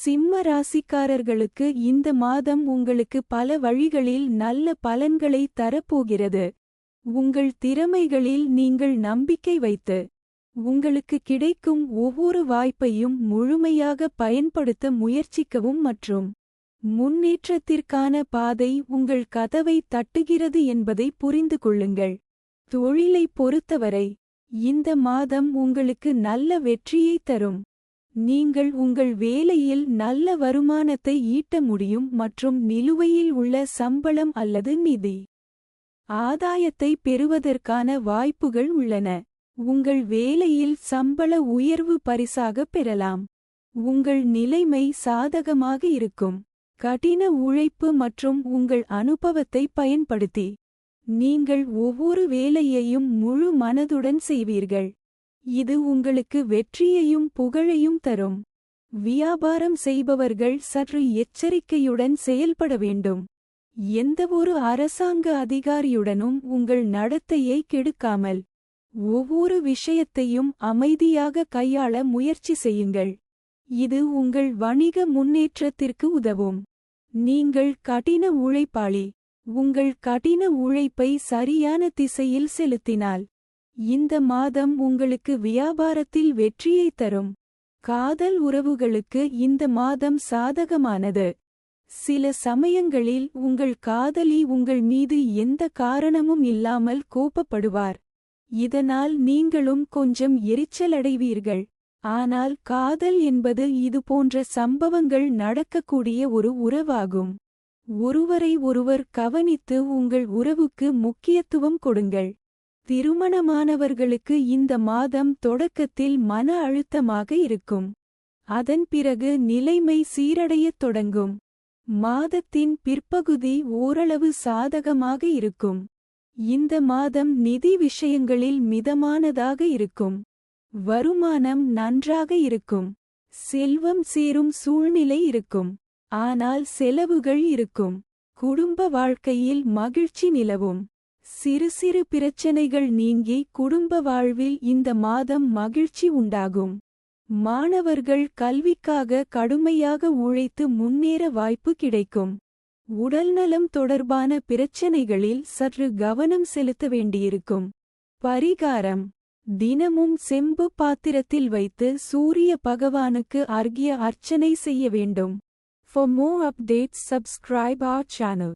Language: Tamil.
சிம்ம ராசிக்காரர்களுக்கு இந்த மாதம் உங்களுக்கு பல வழிகளில் நல்ல பலன்களை தரப்போகிறது. உங்கள் திறமைகளில் நீங்கள் நம்பிக்கை வைத்து உங்களுக்கு கிடைக்கும் ஒவ்வொரு வாய்ப்பையும் முழுமையாக பயன்படுத்த முயற்சிக்கவும் மற்றும் முன்னேற்றத்திற்கான பாதை உங்கள் கதவை தட்டுகிறது என்பதை புரிந்து கொள்ளுங்கள். தொழிலைப் பொறுத்தவரை இந்த மாதம் உங்களுக்கு நல்ல வெற்றியை தரும். நீங்கள் உங்கள் வேலையில் நல்ல வருமானத்தை ஈட்ட முடியும் மற்றும் நிலுவையில் உள்ள சம்பளம் அல்லது நிதி ஆதாயத்தை பெறுவதற்கான வாய்ப்புகள் உள்ளன. உங்கள் வேலையில் சம்பள உயர்வு பரிசாக பெறலாம். உங்கள் நிலைமை சாதகமாக இருக்கும். கடின உழைப்பு மற்றும் உங்கள் அனுபவத்தை பயன்படுத்தி நீங்கள் ஒவ்வொரு வேலையையும் முழு மனதுடன் செய்வீர்கள். இது உங்களுக்கு வெற்றியையும் புகழையும் தரும். வியாபாரம் செய்பவர்கள் சற்று எச்சரிக்கையுடன் செயல்பட வேண்டும். எந்தவொரு அரசாங்க அதிகாரியுடனும் உங்கள் நடத்தையை கெடுக்காமல் ஒவ்வொரு விஷயத்தையும் அமைதியாக கையாள முயற்சி செய்யுங்கள். இது உங்கள் வணிக முன்னேற்றத்திற்கு உதவும். நீங்கள் கடின உழைப்பாளி. உங்கள் கடின உழைப்பை சரியான திசையில் செலுத்தினால் இந்த மாதம் உங்களுக்கு வியாபாரத்தில் வெற்றியை தரும். காதல் உறவுகளுக்கு இந்த மாதம் சாதகமானது. சில சமயங்களில் உங்கள் காதலி உங்கள் மீது எந்த காரணமும் இல்லாமல் கோபப்படுவார். இதனால் நீங்களும் கொஞ்சம் எரிச்சலடைவீர்கள். ஆனால் காதல் என்பது இதுபோன்ற சம்பவங்கள் நடக்கக்கூடிய ஒரு உறவாகும். ஒருவரை ஒருவர் கவனித்து உங்கள் உறவுக்கு முக்கியத்துவம் கொடுங்கள். திருமணமானவர்களுக்கு இந்த மாதம் தொடக்கத்தில் மன அழுத்தமாக இருக்கும். அதன் பிறகு நிலைமை சீரடையத் தொடங்கும். மாதத்தின் பிற்பகுதி ஓரளவு சாதகமாக இருக்கும். இந்த மாதம் நிதி விஷயங்களில் மிதமானதாக இருக்கும். வருமானம் நன்றாக இருக்கும். செல்வம் சேரும் சூழ்நிலை இருக்கும். ஆனால் செலவுகள் இருக்கும். குடும்ப வாழ்க்கையில் மகிழ்ச்சி நிலவும். சிறு சிறு பிரச்சனைகள் நீங்கி குடும்ப வாழ்வில் இந்த மாதம் மகிழ்ச்சி உண்டாகும். மாணவர்கள் கல்விக்காக கடுமையாக உழைத்து முன்னேற வாய்ப்பு கிடைக்கும். உடல்நலம் தொடர்பான பிரச்சனைகளில் சற்று கவனம் செலுத்த வேண்டியிருக்கும். பரிகாரம்: தினமும் செம்பு பாத்திரத்தில் வைத்து சூரிய பகவானுக்கு அர்க்ய அர்ச்சனை செய்ய வேண்டும். For more updates, subscribe our channel.